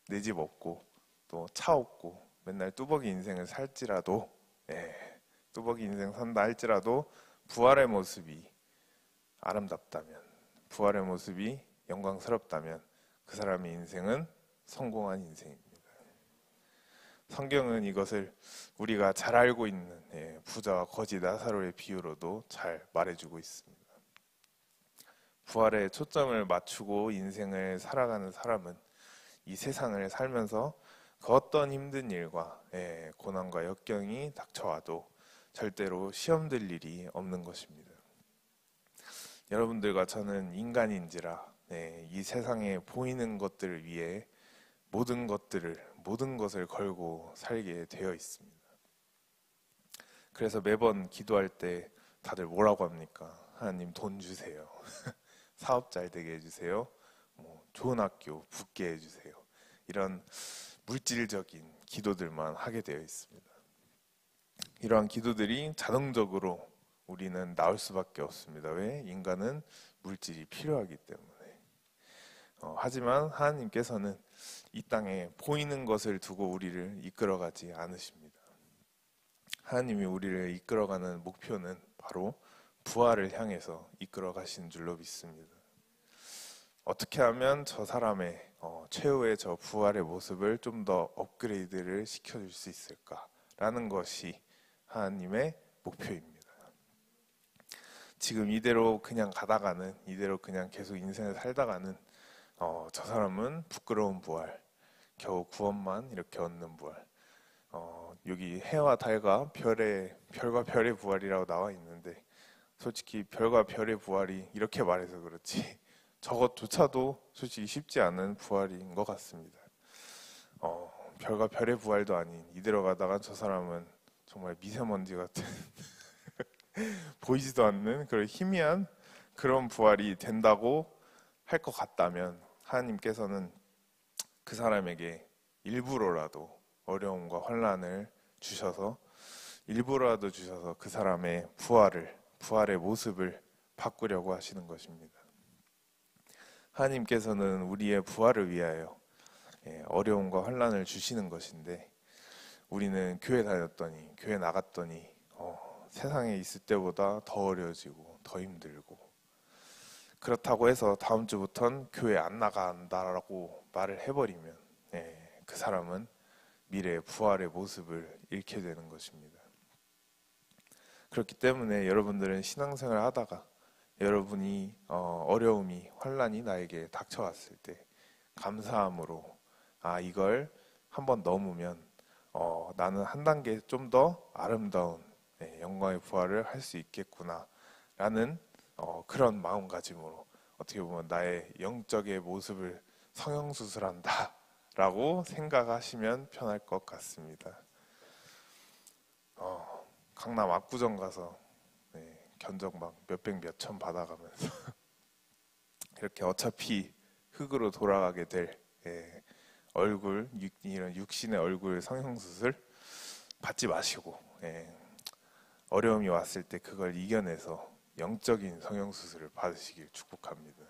내 집 없고 또 차 없고 맨날 뚜벅이 인생을 살지라도 뚜벅이 인생 산다 할지라도 부활의 모습이 아름답다면, 부활의 모습이 영광스럽다면 그 사람의 인생은 성공한 인생입니다. 성경은 이것을 우리가 잘 알고 있는 부자와 거지 나사로의 비유로도 잘 말해주고 있습니다. 부활에 초점을 맞추고 인생을 살아가는 사람은 이 세상을 살면서 그 어떤 힘든 일과 고난과 역경이 닥쳐와도 절대로 시험될 일이 없는 것입니다. 여러분들과 저는 인간인지라 이 세상에 보이는 것들을 위해 모든 것을 걸고 살게 되어 있습니다. 그래서 매번 기도할 때 다들 뭐라고 합니까? 하나님 돈 주세요. 사업 잘 되게 해주세요. 좋은 학교 붙게 해주세요. 이런 물질적인 기도들만 하게 되어 있습니다. 이러한 기도들이 자동적으로 우리는 나올 수밖에 없습니다. 왜? 인간은 물질이 필요하기 때문에. 하지만 하나님께서는 이 땅에 보이는 것을 두고 우리를 이끌어가지 않으십니다. 하나님이 우리를 이끌어가는 목표는 바로 부활을 향해서 이끌어가신 줄로 믿습니다. 어떻게 하면 저 사람의 최후의 저 부활의 모습을 좀 더 업그레이드를 시켜줄 수 있을까라는 것이 하나님의 목표입니다. 지금 이대로 그냥 가다가는, 이대로 그냥 계속 인생을 살다가는 저 사람은 부끄러운 부활, 겨우 구원만 이렇게 얻는 부활. 여기 해와 달과 별과 별의 부활이라고 나와 있는데 솔직히 별과 별의 부활이 이렇게 말해서 그렇지 저것조차도 솔직히 쉽지 않은 부활인 것 같습니다. 별과 별의 부활도 아닌 이대로 가다가 저 사람은 정말 미세먼지 같은 보이지도 않는 그런 희미한 그런 부활이 된다고 할 것 같다면 하나님께서는 그 사람에게 일부러라도 어려움과 환난을 주셔서 일부러라도 주셔서 그 사람의 부활의 모습을 바꾸려고 하시는 것입니다. 하나님께서는 우리의 부활을 위하여 어려움과 환난을 주시는 것인데 우리는 교회 다녔더니 교회 나갔더니 세상에 있을 때보다 더 어려워지고 더 힘들고 그렇다고 해서 다음 주부터는 교회 안 나간다라고 말을 해버리면 그 사람은 미래의 부활의 모습을 잃게 되는 것입니다. 그렇기 때문에 여러분들은 신앙생활을 하다가 여러분이 어려움이 환난이 나에게 닥쳐왔을 때 감사함으로 이걸 한번 넘으면 나는 한 단계 좀 더 아름다운 영광의 부활을 할 수 있겠구나 라는 그런 마음가짐으로 어떻게 보면 나의 영적의 모습을 성형수술한다 라고 생각하시면 편할 것 같습니다. 강남 압구정 가서 견적 막 몇백 몇천 받아가면서 이렇게 어차피 흙으로 돌아가게 될 얼굴, 이런 육신의 얼굴 성형수술 받지 마시고 어려움이 왔을 때 그걸 이겨내서 영적인 성형수술을 받으시길 축복합니다.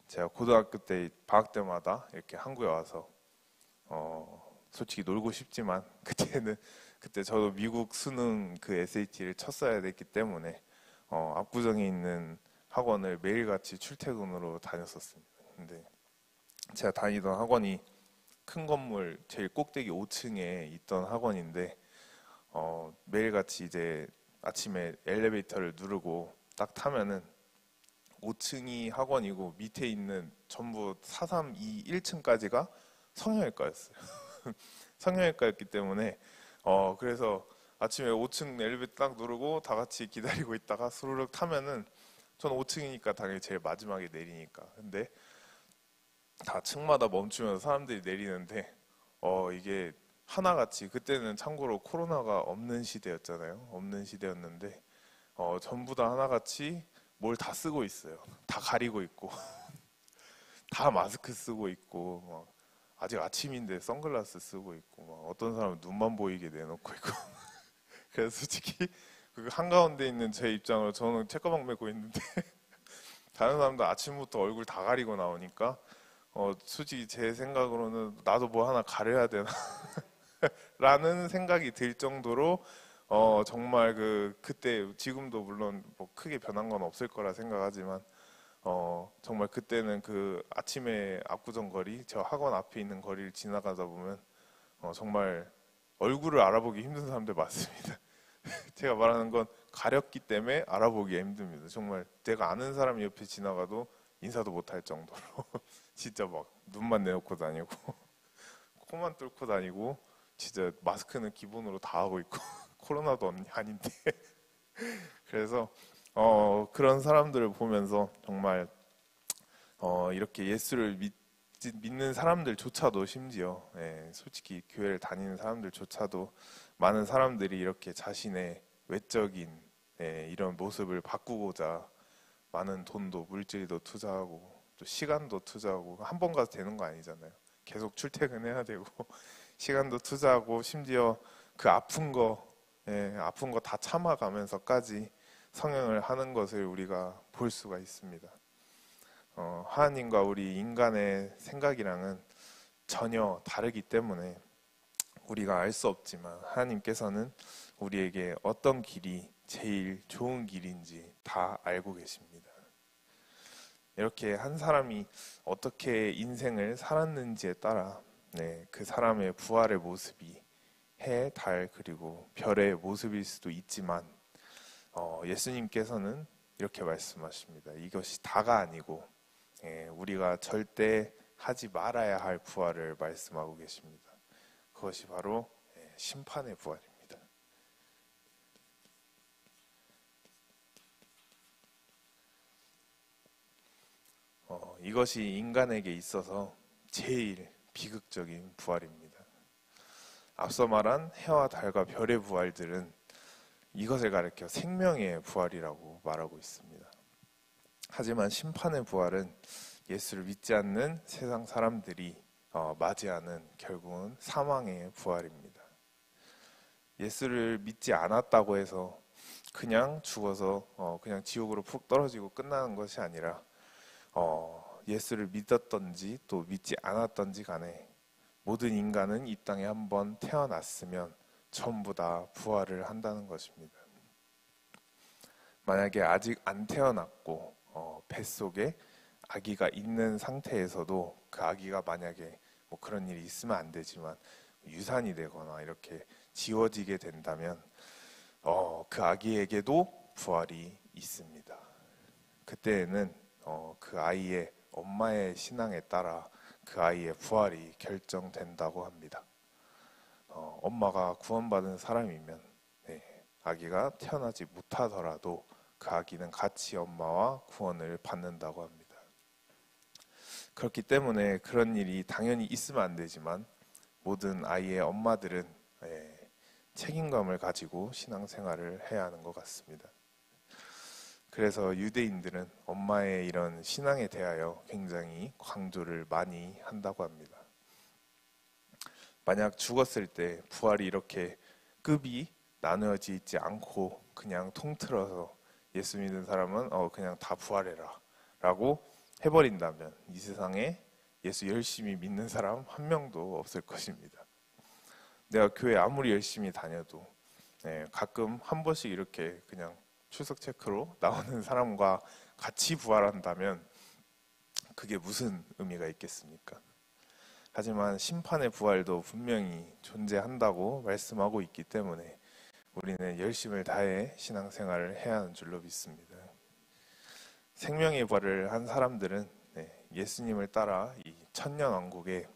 제가 고등학교 때 방학 때마다 이렇게 한국에 와서 솔직히 놀고 싶지만 그때 저도 미국 수능 그 SAT를 쳤어야 됐기 때문에 압구정에 있는 학원을 매일같이 출퇴근으로 다녔었습니다. 근데 제가 다니던 학원이 큰 건물 제일 꼭대기 5층에 있던 학원인데 매일같이 이제 아침에 엘리베이터를 누르고 딱 타면은 5층이 학원이고 밑에 있는 전부 4, 3, 2, 1층까지가 성형외과였어요. 성형외과였기 때문에 그래서 아침에 5층 엘리베이터 딱 누르고 다 같이 기다리고 있다가 스르륵 타면은 전 5층이니까 당연히 제일 마지막에 내리니까 근데 다 층마다 멈추면서 사람들이 내리는데 이게 하나같이 그때는 참고로 코로나가 없는 시대였잖아요. 없는 시대였는데 전부 다 하나같이 뭘 다 쓰고 있어요. 다 가리고 있고 다 마스크 쓰고 있고 막 아직 아침인데 선글라스 쓰고 있고 막 어떤 사람은 눈만 보이게 내놓고 있고 그래서 솔직히 그 한가운데 있는 제 입장으로 저는 책가방 메고 있는데 다른 사람도 아침부터 얼굴 다 가리고 나오니까 솔직히 제 생각으로는 나도 뭐 하나 가려야 되나 라는 생각이 들 정도로 정말 그때 지금도 물론 뭐 크게 변한 건 없을 거라 생각하지만 정말 그때는 그 아침에 압구정 거리 저 학원 앞에 있는 거리를 지나가다 보면 정말 얼굴을 알아보기 힘든 사람들 많습니다. 제가 말하는 건 가렸기 때문에 알아보기 힘듭니다. 정말 내가 아는 사람이 옆에 지나가도 인사도 못할 정도로 진짜 막 눈만 내놓고 다니고 코만 뚫고 다니고 진짜 마스크는 기본으로 다 하고 있고 코로나도 아닌데 그래서 그런 사람들을 보면서 정말 이렇게 예수를 믿는 사람들조차도 심지어 솔직히 교회를 다니는 사람들조차도 많은 사람들이 이렇게 자신의 외적인 이런 모습을 바꾸고자 많은 돈도 물질도 투자하고 또 시간도 투자하고 한 번 가서 되는 거 아니잖아요. 계속 출퇴근해야 되고 시간도 투자하고 심지어 그 아픈 거 다 참아가면서까지 성형을 하는 것을 우리가 볼 수가 있습니다. 하나님과 우리 인간의 생각이랑은 전혀 다르기 때문에 우리가 알 수 없지만 하나님께서는 우리에게 어떤 길이 제일 좋은 길인지 다 알고 계십니다. 이렇게 한 사람이 어떻게 인생을 살았는지에 따라 그 사람의 부활의 모습이 해, 달, 그리고 별의 모습일 수도 있지만 예수님께서는 이렇게 말씀하십니다. 이것이 다가 아니고 우리가 절대 하지 말아야 할 부활을 말씀하고 계십니다. 그것이 바로 심판의 부활입니다. 이것이 인간에게 있어서 제일 비극적인 부활입니다. 앞서 말한 해와 달과 별의 부활들은 이것을 가리켜 생명의 부활이라고 말하고 있습니다. 하지만 심판의 부활은 예수를 믿지 않는 세상 사람들이 맞이하는 결국은 사망의 부활입니다. 예수를 믿지 않았다고 해서 그냥 죽어서 그냥 지옥으로 푹 떨어지고 끝나는 것이 아니라 예수를 믿었던지 또 믿지 않았던지 간에 모든 인간은 이 땅에 한번 태어났으면 전부 다 부활을 한다는 것입니다. 만약에 아직 안 태어났고 뱃속에 아기가 있는 상태에서도 그 아기가 만약에 뭐 그런 일이 있으면 안 되지만 유산이 되거나 이렇게 지워지게 된다면 그 아기에게도 부활이 있습니다. 그때에는 그 아이의 엄마의 신앙에 따라 그 아이의 부활이 결정된다고 합니다. 엄마가 구원받은 사람이면 아기가 태어나지 못하더라도 그 아기는 같이 엄마와 구원을 받는다고 합니다. 그렇기 때문에 그런 일이 당연히 있으면 안 되지만 모든 아이의 엄마들은 책임감을 가지고 신앙생활을 해야 하는 것 같습니다. 그래서 유대인들은 엄마의 이런 신앙에 대하여 굉장히 강조를 많이 한다고 합니다. 만약 죽었을 때 부활이 이렇게 급이 나누어져 있지 않고 그냥 통틀어서 예수 믿는 사람은 그냥 다 부활해라 라고 해버린다면 이 세상에 예수 열심히 믿는 사람 한 명도 없을 것입니다. 내가 교회 아무리 열심히 다녀도 가끔 한 번씩 이렇게 그냥 출석 체크로 나오는 사람과 같이 부활한다면 그게 무슨 의미가 있겠습니까? 하지만 심판의 부활도 분명히 존재한다고 말씀하고 있기 때문에 우리는 열심을 다해 신앙생활을 해야 하는 줄로 믿습니다. 생명의 부활을 한 사람들은 예수님을 따라 이 천년왕국에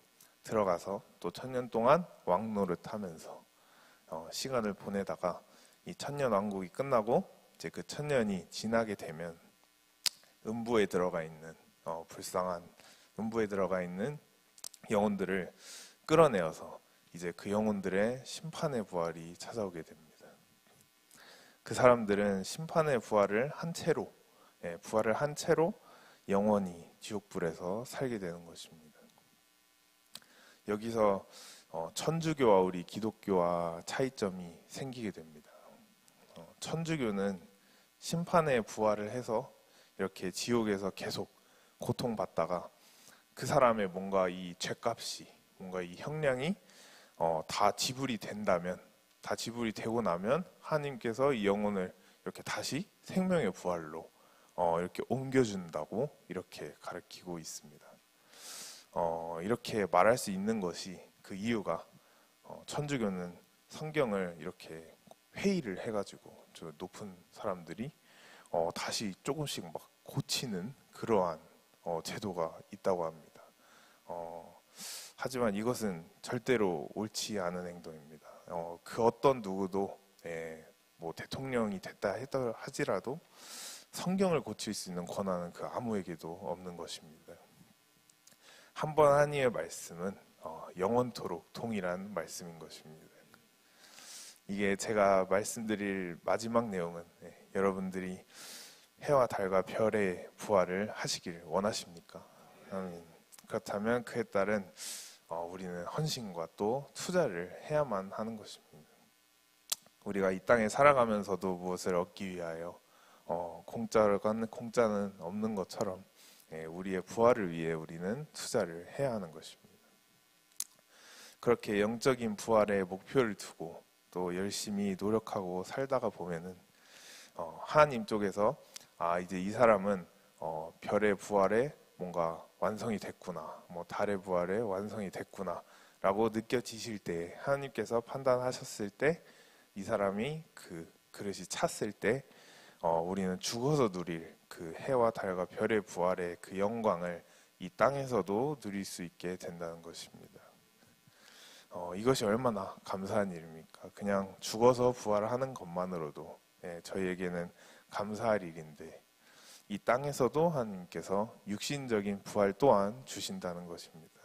들어가서 또 천년 동안 왕노릇하면서 시간을 보내다가 이 천년왕국이 끝나고 이제 그 천년이 지나게 되면 음부에 들어가 있는 불쌍한 음부에 들어가 있는 영혼들을 끌어내어서 이제 그 영혼들의 심판의 부활이 찾아오게 됩니다. 그 사람들은 심판의 부활을 한 채로 영원히 지옥불에서 살게 되는 것입니다. 여기서 천주교와 우리 기독교와 차이점이 생기게 됩니다. 천주교는 심판의 부활을 해서 이렇게 지옥에서 계속 고통받다가 그 사람의 뭔가 이 죄값이 뭔가 이 형량이 다 지불이 되고 나면 하나님께서 이 영혼을 이렇게 다시 생명의 부활로 이렇게 옮겨준다고 이렇게 가르치고 있습니다. 이렇게 말할 수 있는 것이 그 이유가 천주교는 성경을 이렇게 회의를 해가지고 저 높은 사람들이 다시 조금씩 막 고치는 그러한 제도가 있다고 합니다. 하지만 이것은 절대로 옳지 않은 행동입니다. 그 어떤 누구도 뭐 대통령이 됐다 하지라도 성경을 고칠 수 있는 권한은 그 아무에게도 없는 것입니다. 한 번 한 이의 말씀은 영원토록 동일한 말씀인 것입니다. 이게 제가 말씀드릴 마지막 내용은 여러분들이 해와 달과 별의 부활을 하시길 원하십니까? 아멘. 그렇다면 그에 따른 우리는 헌신과 또 투자를 해야만 하는 것입니다. 우리가 이 땅에 살아가면서도 무엇을 얻기 위하여 공짜는 없는 것처럼 우리의 부활을 위해 우리는 투자를 해야 하는 것입니다. 그렇게 영적인 부활의 목표를 두고 또 열심히 노력하고 살다가 보면은 하나님 쪽에서 이제 이 사람은 별의 부활에 뭔가 완성이 됐구나, 뭐 달의 부활에 완성이 됐구나 라고 느껴지실 때 하나님께서 판단하셨을 때 이 사람이 그 그릇이 찼을 때 우리는 죽어서 누릴 그 해와 달과 별의 부활의 그 영광을 이 땅에서도 누릴 수 있게 된다는 것입니다. 이것이 얼마나 감사한 일입니까? 그냥 죽어서 부활하는 것만으로도 저희에게는 감사할 일인데 이 땅에서도 하나님께서 육신적인 부활 또한 주신다는 것입니다.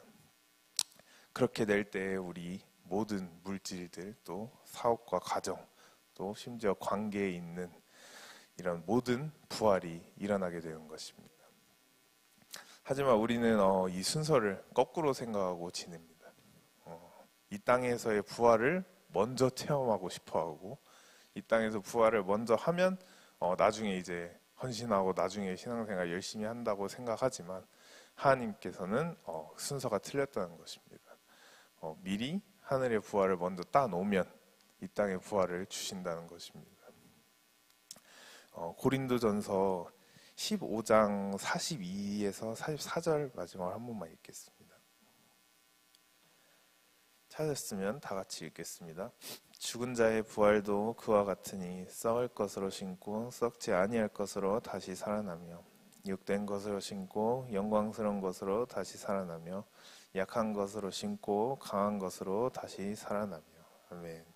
그렇게 될 때 우리 모든 물질들 또 사업과 가정 또 심지어 관계에 있는 이런 모든 부활이 일어나게 되는 것입니다. 하지만 우리는 이 순서를 거꾸로 생각하고 지냅니다. 이 땅에서의 부활을 먼저 체험하고 싶어하고 이 땅에서 부활을 먼저 하면 나중에 이제 헌신하고 나중에 신앙생활 열심히 한다고 생각하지만 하나님께서는 순서가 틀렸다는 것입니다. 미리 하늘의 부활을 먼저 따놓으면 이 땅의 부활을 주신다는 것입니다. 고린도전서 15장 42에서 44절 마지막으로 한 번만 읽겠습니다. 찾았으면 다 같이 읽겠습니다. 죽은 자의 부활도 그와 같으니 썩을 것으로 신고 썩지 아니할 것으로 다시 살아나며 육된 것으로 신고 영광스러운 것으로 다시 살아나며 약한 것으로 신고 강한 것으로 다시 살아나며. 아멘.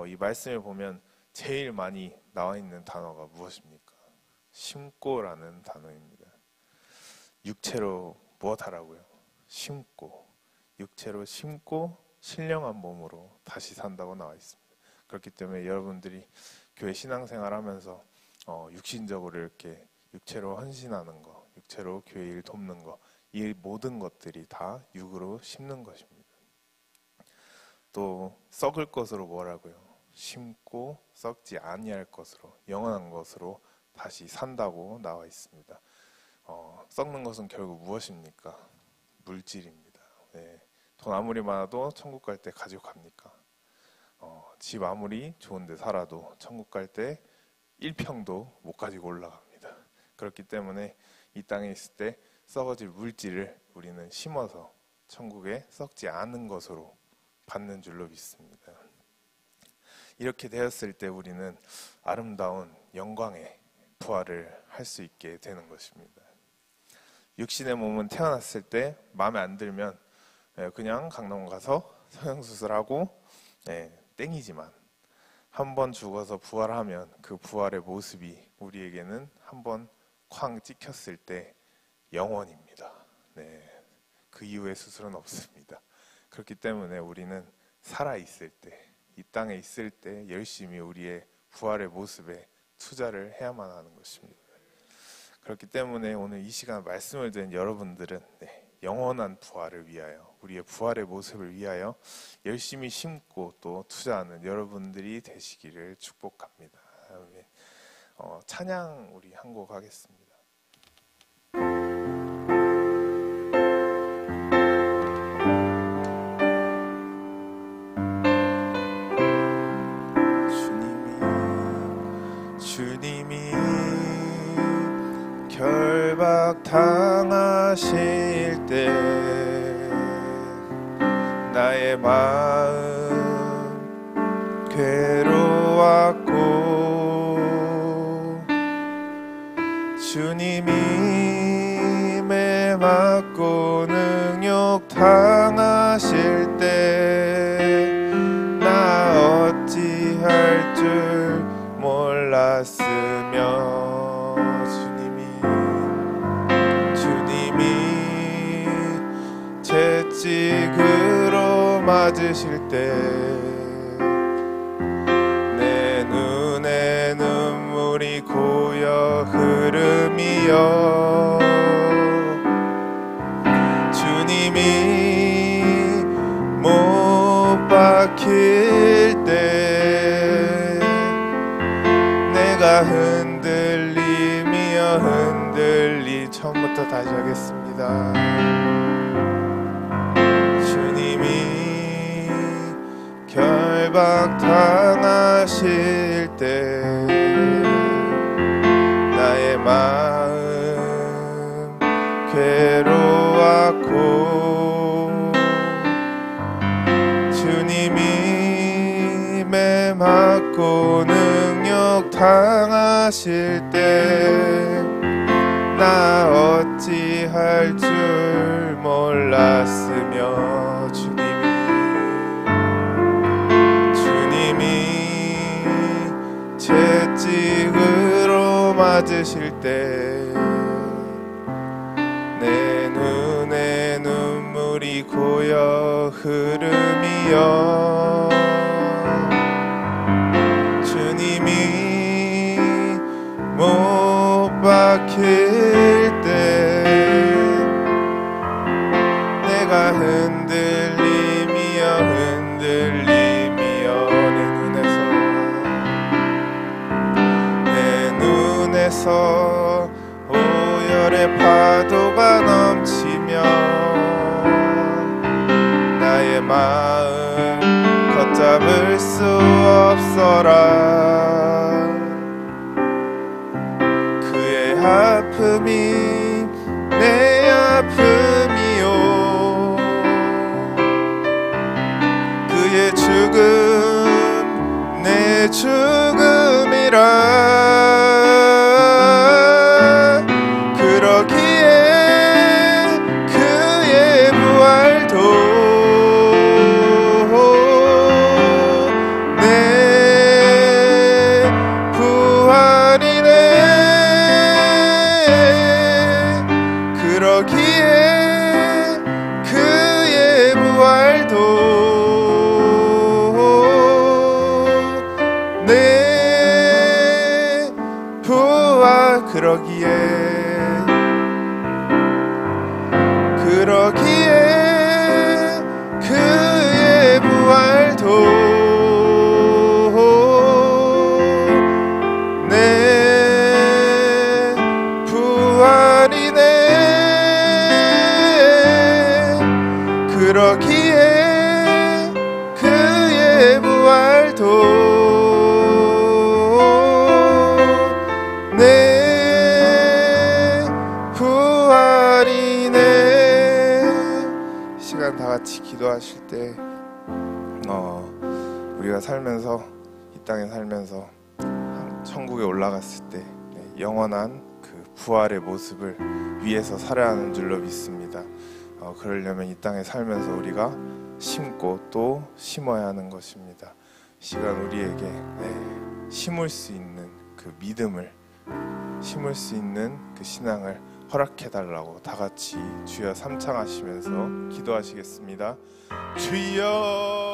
이 말씀을 보면 제일 많이 나와 있는 단어가 무엇입니까? 심고라는 단어입니다. 육체로 무엇하라고요? 심고. 육체로 심고 신령한 몸으로 다시 산다고 나와 있습니다. 그렇기 때문에 여러분들이 교회 신앙생활 하면서 육신적으로 이렇게 육체로 헌신하는 거, 육체로 교회 일 돕는 거, 이 모든 것들이 다 육으로 심는 것입니다. 또 썩을 것으로 뭐라고요? 심고 썩지 아니할 것으로, 영원한 것으로 다시 산다고 나와 있습니다. 썩는 것은 결국 무엇입니까? 물질입니다. 네. 돈 아무리 많아도 천국 갈 때 가지고 갑니까? 집 아무리 좋은 데 살아도 천국 갈 때 1평도 못 가지고 올라갑니다. 그렇기 때문에 이 땅에 있을 때 썩어질 물질을 우리는 심어서 천국에 썩지 않은 것으로 받는 줄로 믿습니다. 이렇게 되었을 때 우리는 아름다운 영광의 부활을 할 수 있게 되는 것입니다. 육신의 몸은 태어났을 때 마음에 안 들면 그냥 강남 가서 성형수술하고 땡이지만 한번 죽어서 부활하면 그 부활의 모습이 우리에게는 한번 쾅 찍혔을 때 영원입니다. 그 이후의 수술은 없습니다. 그렇기 때문에 우리는 살아있을 때, 이 땅에 있을 때 열심히 우리의 부활의 모습에 투자를 해야만 하는 것입니다. 그렇기 때문에 오늘 이 시간 말씀을 듣는 여러분들은 영원한 부활을 위하여, 우리의 부활의 모습을 위하여 열심히 심고 또 투자하는 여러분들이 되시기를 축복합니다. 찬양 우리 한 곡 하겠습니다. 주님이 결박당하실 때 나의 마음 괴로웠고 주님이 매 맞고 능욕당하실 때 나 어찌할 줄 몰랐으며 채찍으로 맞으실 때 내 눈에 눈물이 고여 흐름이여 주님이 못 박힐 때 내가 흔들리며 흔들리 처음부터 다시 하겠습니다. 주님이 결박당하실 때 나의 마음 괴로웠고 주님이 매 맞고 능욕당하실 때 나 어찌할 줄 몰랐으며 주님이 채찍으로 맞으실 때 내 눈에 눈물이 고여 흐름이여 주님이 못 박힐 때 내가 흔들리며 내 눈에서 오열의 파도가 넘치며 나의 마음 걷잡을 수 없어라 그의 아픔이 내 아픔이요 그러기에 그의 부활도 내 부활 그러기에 그의 부활도 내 부활이네 그러기에 그의 부활도 내 부활이네. 시간 다 같이 기도하실 때 우리가 살면서 이 땅에 살면서 천국에 올라갔을 때 영원한 그 부활의 모습을 위해서 살아야 하는 줄로 믿습니다. 그러려면 이 땅에 살면서 우리가 심고 또 심어야 하는 것입니다. 이 시간 우리에게 심을 수 있는 그 믿음을, 심을 수 있는 그 신앙을 허락해달라고 다 같이 주여 삼창하시면서 기도하시겠습니다. 주여